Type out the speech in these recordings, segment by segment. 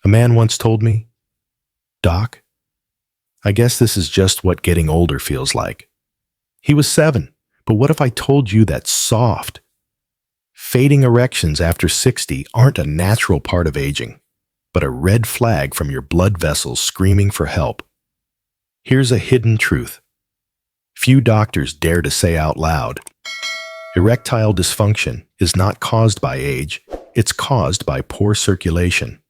A man once told me, "Doc, I guess this is just what getting older feels like." He was 7, but what if I told you that soft, fading erections after 60 aren't a natural part of aging, but a red flag from your blood vessels screaming for help? Here's a hidden truth few doctors dare to say out loud. Erectile dysfunction is not caused by age, it's caused by poor circulation.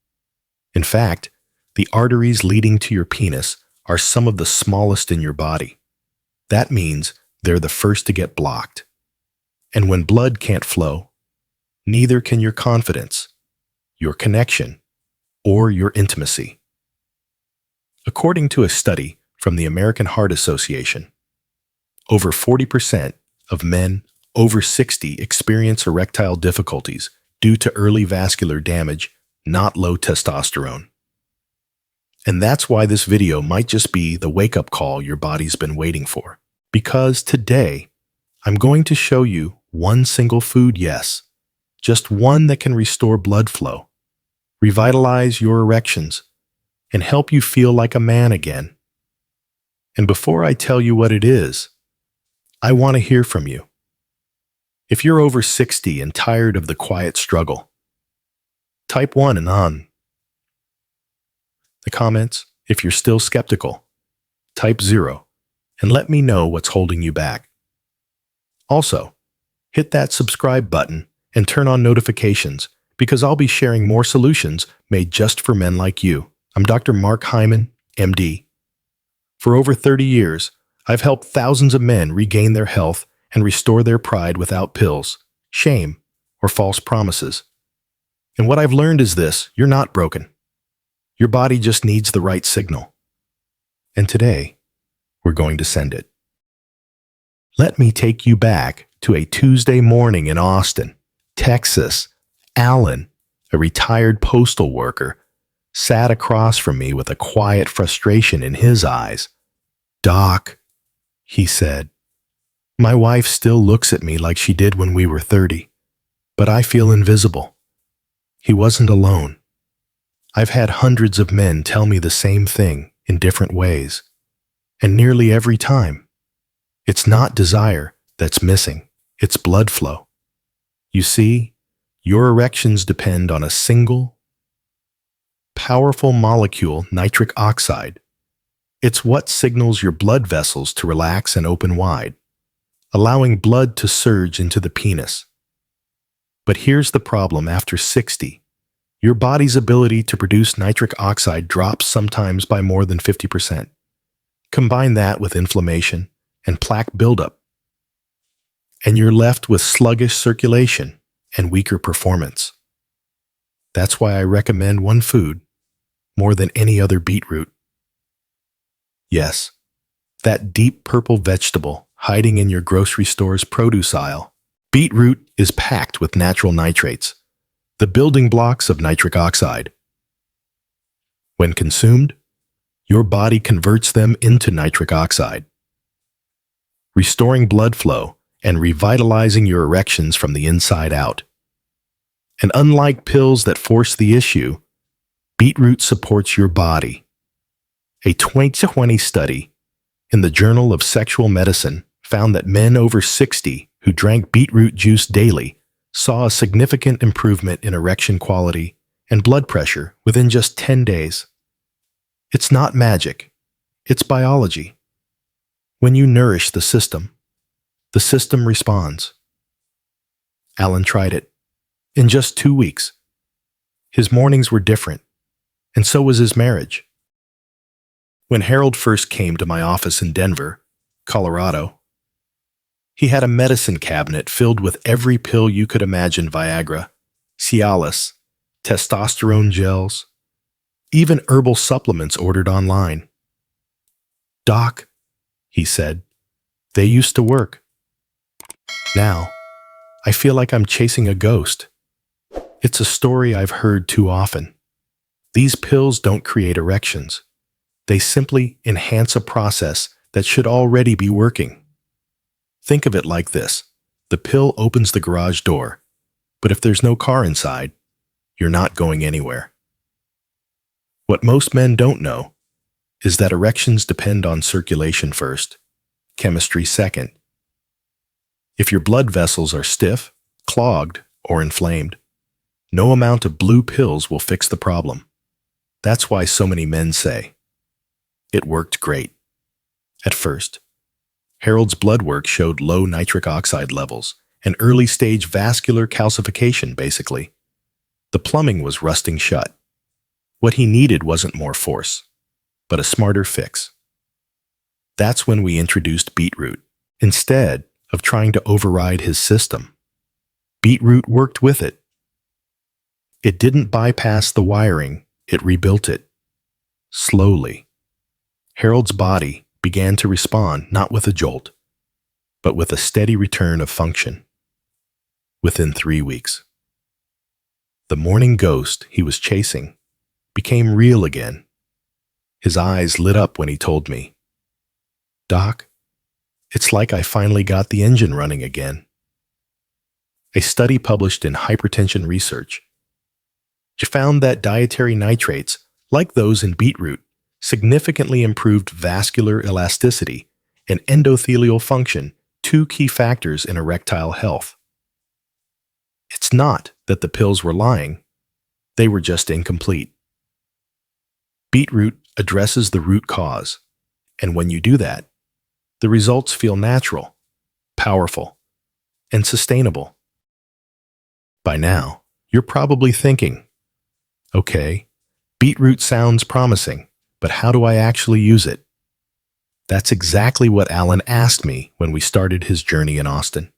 In fact, the arteries leading to your penis are some of the smallest in your body. That means they're the first to get blocked. And when blood can't flow, neither can your confidence, your connection, or your intimacy. According to a study from the American Heart Association, over 40% of men over 60 experience erectile difficulties due to early vascular damage, not low testosterone. And that's why this video might just be the wake-up call your body's been waiting for. Because today, I'm going to show you one single food, yes, just one that can restore blood flow, revitalize your erections, and help you feel like a man again. And before I tell you what it is, I want to hear from you. If you're over 60 and tired of the quiet struggle, type 1 and on the comments. If you're still skeptical, type 0 and let me know what's holding you back. Also, hit that subscribe button and turn on notifications because I'll be sharing more solutions made just for men like you. I'm Dr. Mark Hyman, MD. For over 30 years, I've helped thousands of men regain their health and restore their pride without pills, shame, or false promises. And what I've learned is this: you're not broken. Your body just needs the right signal. And today, we're going to send it. Let me take you back to a Tuesday morning in Austin, Texas. Alan, a retired postal worker, sat across from me with a quiet frustration in his eyes. "Doc," he said, "my wife still looks at me like she did when we were 30, but I feel invisible." He wasn't alone. I've had hundreds of men tell me the same thing in different ways, and nearly every time, it's not desire that's missing, it's blood flow. You see, your erections depend on a single, powerful molecule, nitric oxide. It's what signals your blood vessels to relax and open wide, allowing blood to surge into the penis. But here's the problem: after 60, your body's ability to produce nitric oxide drops sometimes by more than 50%. Combine that with inflammation and plaque buildup, and you're left with sluggish circulation and weaker performance. That's why I recommend one food more than any other: beetroot. Yes, that deep purple vegetable hiding in your grocery store's produce aisle. Beetroot is packed with natural nitrates, the building blocks of nitric oxide. When consumed, your body converts them into nitric oxide, restoring blood flow and revitalizing your erections from the inside out. And unlike pills that force the issue, beetroot supports your body. A 2020 study in the Journal of Sexual Medicine found that men over 60 who drank beetroot juice daily saw a significant improvement in erection quality and blood pressure within just 10 days. It's not magic, it's biology. When you nourish the system responds. Alan tried it. In just 2 weeks, his mornings were different, and so was his marriage. When Harold first came to my office in Denver, Colorado, he had a medicine cabinet filled with every pill you could imagine: Viagra, Cialis, testosterone gels, even herbal supplements ordered online. "Doc," he said, "they used to work. Now, I feel like I'm chasing a ghost." It's a story I've heard too often. These pills don't create erections. They simply enhance a process that should already be working. Think of it like this: the pill opens the garage door, but if there's no car inside, you're not going anywhere. What most men don't know is that erections depend on circulation first, chemistry second. If your blood vessels are stiff, clogged, or inflamed, no amount of blue pills will fix the problem. That's why so many men say, "It worked great." At first, Harold's blood work showed low nitric oxide levels and early-stage vascular calcification, basically. The plumbing was rusting shut. What he needed wasn't more force, but a smarter fix. That's when we introduced Beetroot. Instead of trying to override his system, Beetroot worked with it. It didn't bypass the wiring, it rebuilt it. Slowly. Harold's body began to respond not with a jolt, but with a steady return of function. Within 3 weeks, the morning ghost he was chasing became real again. His eyes lit up when he told me, "Doc, it's like I finally got the engine running again." A study published in Hypertension Research found that dietary nitrates, like those in beetroot, significantly improved vascular elasticity and endothelial function, two key factors in erectile health. It's not that the pills were lying, they were just incomplete. Beetroot addresses the root cause, and when you do that, the results feel natural, powerful, and sustainable. By now, you're probably thinking, okay, beetroot sounds promising, but how do I actually use it? That's exactly what Alan asked me when we started his journey in Austin.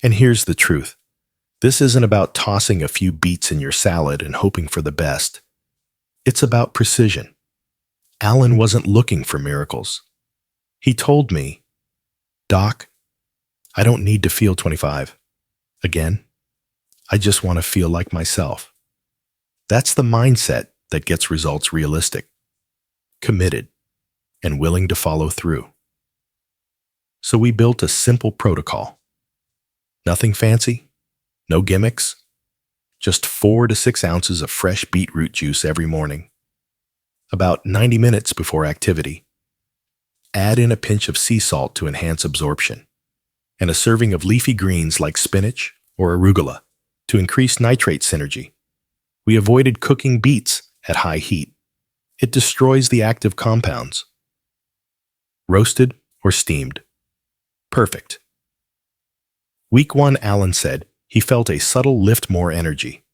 And here's the truth. This isn't about tossing a few beets in your salad and hoping for the best. It's about precision. Alan wasn't looking for miracles. He told me, "Doc, I don't need to feel 25. Again, I just want to feel like myself." That's the mindset that gets results realistic, committed, and willing to follow through. So we built a simple protocol. Nothing fancy, no gimmicks, just 4 to 6 ounces of fresh beetroot juice every morning, about 90 minutes before activity. Add in a pinch of sea salt to enhance absorption, and a serving of leafy greens like spinach or arugula to increase nitrate synergy. We avoided cooking beets at high heat. It destroys the active compounds. Roasted or steamed. Perfect. Week 1, Alan said he felt a subtle lift, more energy,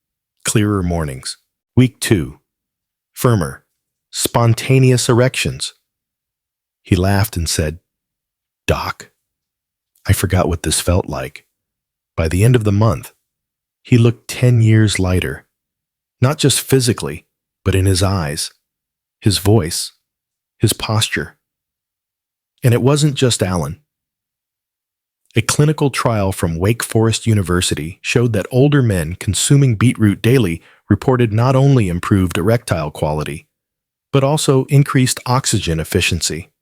clearer mornings. Week 2, firmer, spontaneous erections. He laughed and said, "Doc, I forgot what this felt like." By the end of the month, he looked 10 years lighter, not just physically, but in his eyes, his voice, his posture. And it wasn't just Alan. A clinical trial from Wake Forest University showed that older men consuming beetroot daily reported not only improved erectile quality, but also increased oxygen efficiency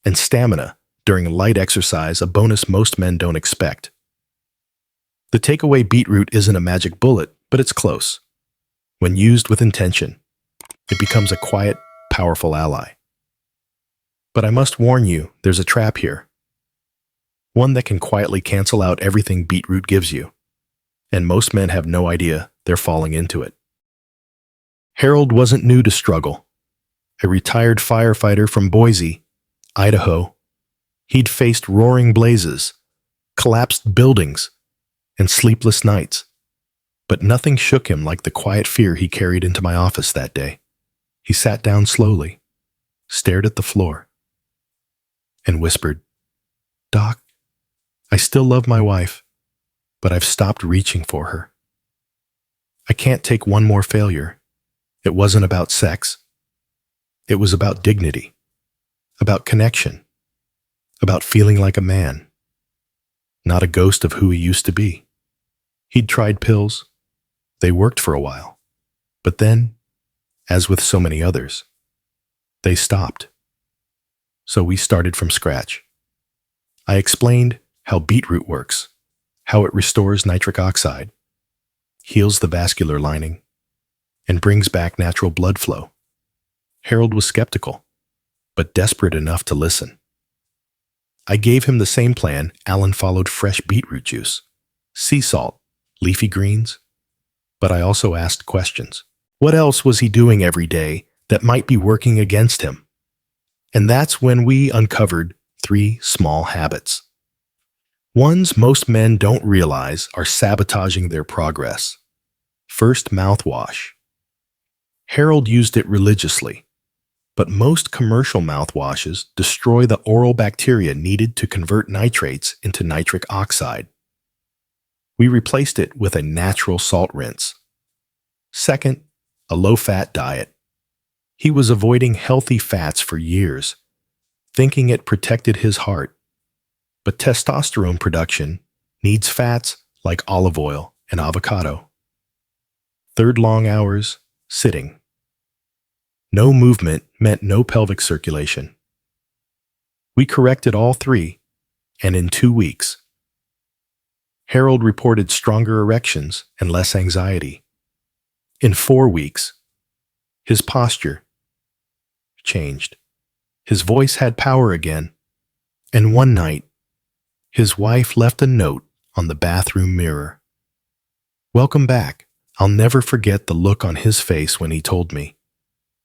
and stamina during light exercise, a bonus most men don't expect. The takeaway: beetroot isn't a magic bullet, but it's close. When used with intention, it becomes a quiet, powerful ally. But I must warn you, there's a trap here. One that can quietly cancel out everything beetroot gives you. And most men have no idea they're falling into it. Harold wasn't new to struggle. A retired firefighter from Boise, Idaho, he'd faced roaring blazes, collapsed buildings, and sleepless nights. But nothing shook him like the quiet fear he carried into my office that day. He sat down slowly, stared at the floor, and whispered, "Doc, I still love my wife, but I've stopped reaching for her. I can't take one more failure." It wasn't about sex. It was about dignity, about connection, about feeling like a man, not a ghost of who he used to be. He'd tried pills. They worked for a while. But then, as with so many others, they stopped. So we started from scratch. I explained how beetroot works, how it restores nitric oxide, heals the vascular lining, and brings back natural blood flow. Harold was skeptical, but desperate enough to listen. I gave him the same plan. Alan followed: fresh beetroot juice, sea salt, leafy greens. But I also asked questions. What else was he doing every day that might be working against him? And that's when we uncovered 3 small habits. Ones most men don't realize are sabotaging their progress. First, mouthwash. Harold used it religiously, but most commercial mouthwashes destroy the oral bacteria needed to convert nitrates into nitric oxide. We replaced it with a natural salt rinse. Second, a low-fat diet. He was avoiding healthy fats for years, thinking it protected his heart. But testosterone production needs fats like olive oil and avocado. Third, long hours, sitting. No movement meant no pelvic circulation. We corrected all 3, and in 2 weeks, Harold reported stronger erections and less anxiety. In 4 weeks, his posture changed. His voice had power again, and one night, his wife left a note on the bathroom mirror. "Welcome back." I'll never forget the look on his face when he told me,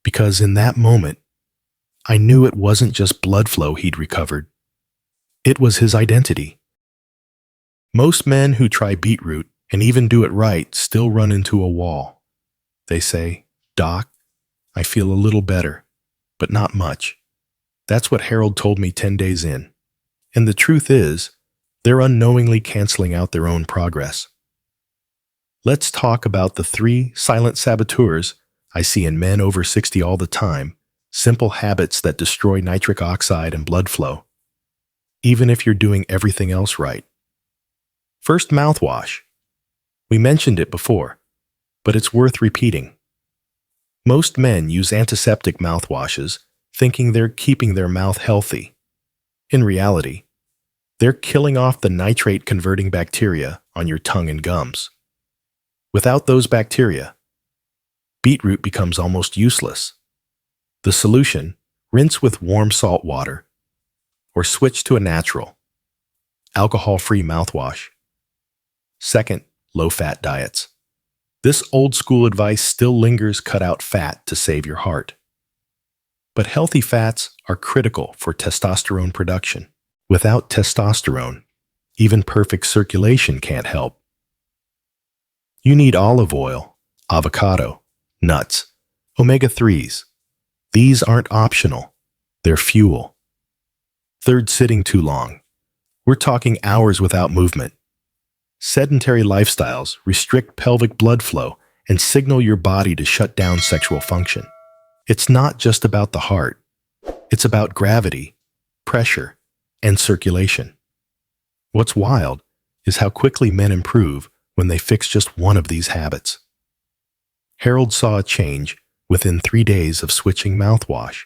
because in that moment, I knew it wasn't just blood flow he'd recovered. It was his identity. Most men who try beetroot and even do it right still run into a wall. They say, "Doc, I feel a little better, but not much." That's what Harold told me 10 days in. And the truth is, they're unknowingly canceling out their own progress. Let's talk about the 3 silent saboteurs I see in men over 60 all the time, simple habits that destroy nitric oxide and blood flow, even if you're doing everything else right. First, mouthwash. We mentioned it before, but it's worth repeating. Most men use antiseptic mouthwashes thinking they're keeping their mouth healthy. In reality, they're killing off the nitrate-converting bacteria on your tongue and gums. Without those bacteria, beetroot becomes almost useless. The solution: rinse with warm salt water, or switch to a natural, alcohol-free mouthwash. Second, low-fat diets. This old-school advice still lingers: cut out fat to save your heart. But healthy fats are critical for testosterone production. Without testosterone, even perfect circulation can't help. You need olive oil, avocado, nuts, omega-3s. These aren't optional. They're fuel. Third, sitting too long. We're talking hours without movement. Sedentary lifestyles restrict pelvic blood flow and signal your body to shut down sexual function. It's not just about the heart. It's about gravity, pressure, and circulation. What's wild is how quickly men improve when they fix just one of these habits. Harold saw a change within 3 days of switching mouthwash.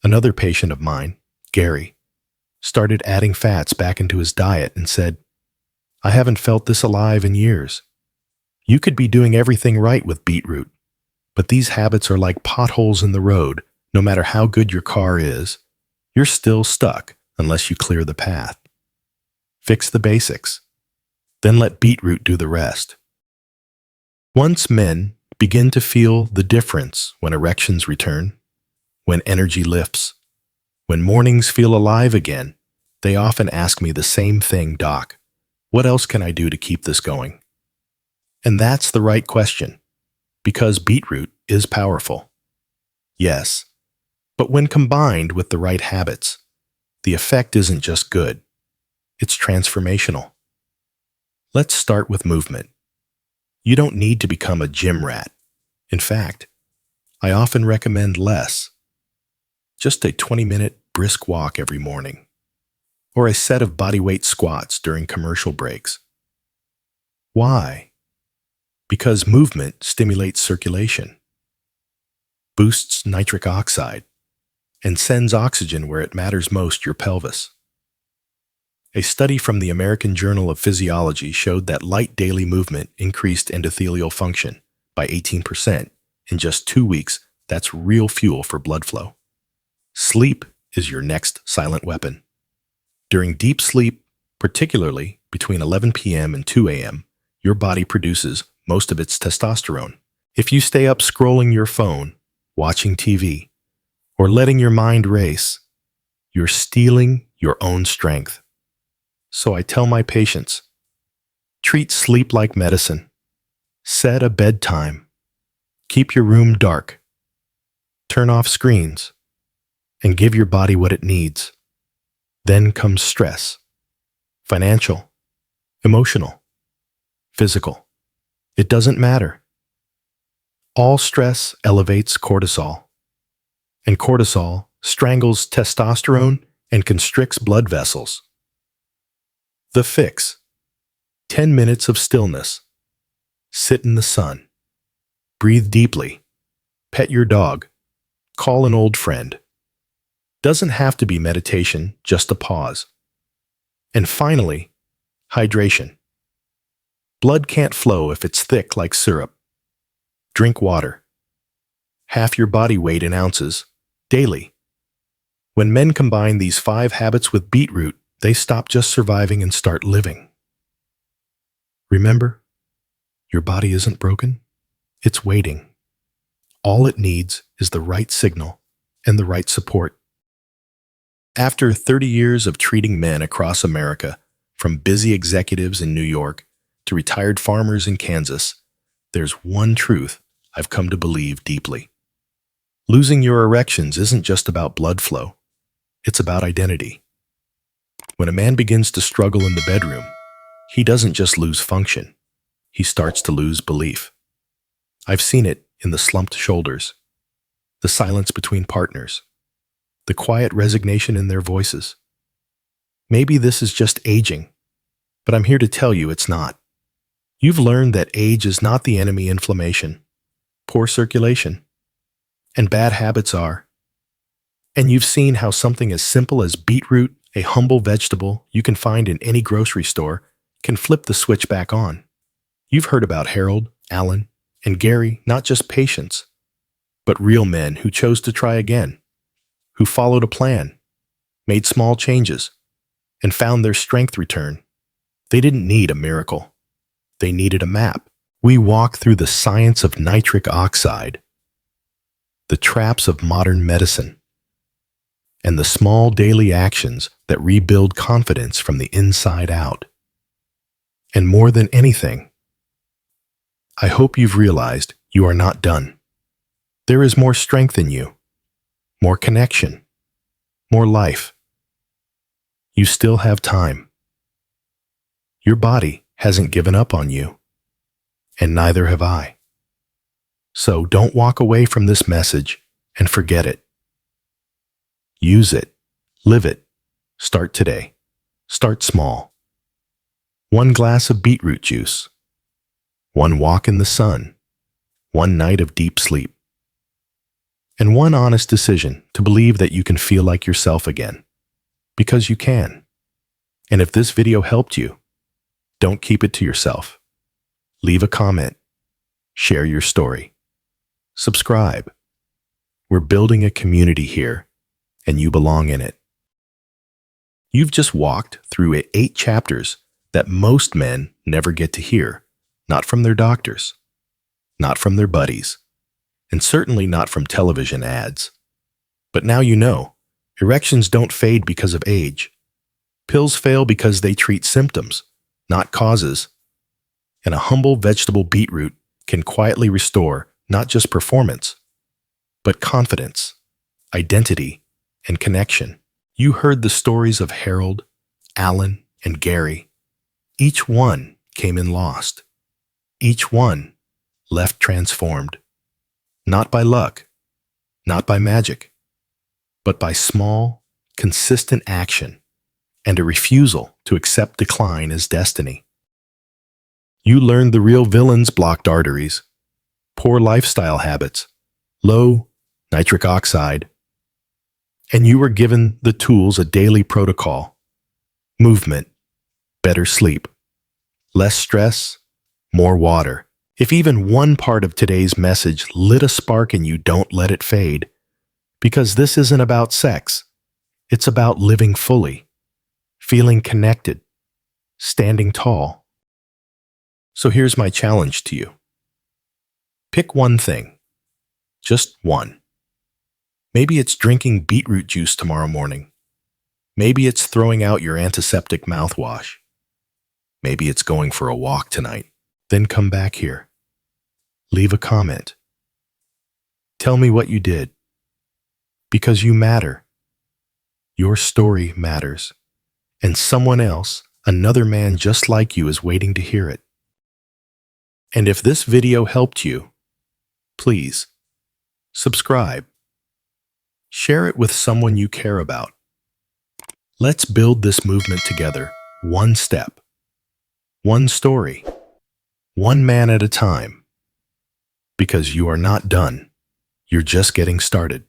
Another patient of mine, Gary, started adding fats back into his diet and said, "I haven't felt this alive in years." You could be doing everything right with beetroot, but these habits are like potholes in the road. No matter how good your car is, you're still stuck unless you clear the path. Fix the basics, then let beetroot do the rest. Once men begin to feel the difference: when erections return, when energy lifts, when mornings feel alive again, they often ask me the same thing: "Doc, what else can I do to keep this going?" And that's the right question, because beetroot is powerful. Yes, but when combined with the right habits, the effect isn't just good, it's transformational. Let's start with movement. You don't need to become a gym rat. In fact, I often recommend less. Just a 20-minute brisk walk every morning, or a set of bodyweight squats during commercial breaks. Why? Because movement stimulates circulation, boosts nitric oxide, and sends oxygen where it matters most: your pelvis. A study from the American Journal of Physiology showed that light daily movement increased endothelial function by 18% in just 2 weeks That's real fuel for blood flow. Sleep is your next silent weapon. During deep sleep, particularly between 11 p.m. and 2 a.m., your body produces most of its testosterone. If you stay up scrolling your phone, watching TV, or letting your mind race, you're stealing your own strength. So I tell my patients, treat sleep like medicine. Set a bedtime. Keep your room dark. Turn off screens and give your body what it needs. Then comes stress. Financial, emotional, physical. It doesn't matter. All stress elevates cortisol, and cortisol strangles testosterone and constricts blood vessels. The fix: 10 minutes of stillness. Sit in the sun. Breathe deeply. Pet your dog. Call an old friend. Doesn't have to be meditation, just a pause. And finally, hydration. Blood can't flow if it's thick like syrup. Drink water. Half your body weight in ounces, daily. When men combine these 5 habits with beetroot, they stop just surviving and start living. Remember, your body isn't broken. It's waiting. All it needs is the right signal and the right support. After 30 years of treating men across America, from busy executives in New York to retired farmers in Kansas, there's one truth I've come to believe deeply. Losing your erections isn't just about blood flow. It's about identity. When a man begins to struggle in the bedroom, he doesn't just lose function. He starts to lose belief. I've seen it in the slumped shoulders, the silence between partners, the quiet resignation in their voices. Maybe this is just aging, but I'm here to tell you it's not. You've learned that age is not the enemy. Inflammation, poor circulation, and bad habits are. And you've seen how something as simple as beetroot, a humble vegetable you can find in any grocery store, can flip the switch back on. You've heard about Harold, Alan, and Gary, not just patients, but real men who chose to try again, who followed a plan, made small changes, and found their strength return. They didn't need a miracle. They needed a map. We walk through the science of nitric oxide, the traps of modern medicine, and the small daily actions that rebuild confidence from the inside out. And more than anything, I hope you've realized you are not done. There is more strength in you, more connection, more life. You still have time. Your body hasn't given up on you, and neither have I. So don't walk away from this message and forget it. Use it, live it, start today. Start small. 1 glass of beetroot juice, 1 walk in the sun, 1 night of deep sleep, and 1 honest decision to believe that you can feel like yourself again, because you can. And if this video helped you, don't keep it to yourself. Leave a comment, share your story, subscribe. We're building a community here, and you belong in it. You've just walked through 8 chapters that most men never get to hear, not from their doctors, not from their buddies, and certainly not from television ads. But now you know, erections don't fade because of age. Pills fail because they treat symptoms, not causes. And a humble vegetable beetroot can quietly restore not just performance, but confidence, identity, and connection. You heard the stories of Harold, Alan, and Gary. Each one came in lost. Each one left transformed. Not by luck, not by magic, but by small, consistent action and a refusal to accept decline as destiny. You learned the real villains: blocked arteries, poor lifestyle habits, low nitric oxide, and you were given the tools: a daily protocol, movement, better sleep, less stress, more water, If even one part of today's message lit a spark in you, don't let it fade. Because this isn't about sex. It's about living fully, feeling connected, standing tall. So here's my challenge to you. Pick one thing. Just one. Maybe it's drinking beetroot juice tomorrow morning. Maybe it's throwing out your antiseptic mouthwash. Maybe it's going for a walk tonight. Then come back here. Leave a comment. Tell me what you did. Because you matter. Your story matters. And someone else, another man just like you, is waiting to hear it. And if this video helped you, please subscribe. Share it with someone you care about. Let's build this movement together, one step, one story, one man at a time. Because you are not done. You're just getting started.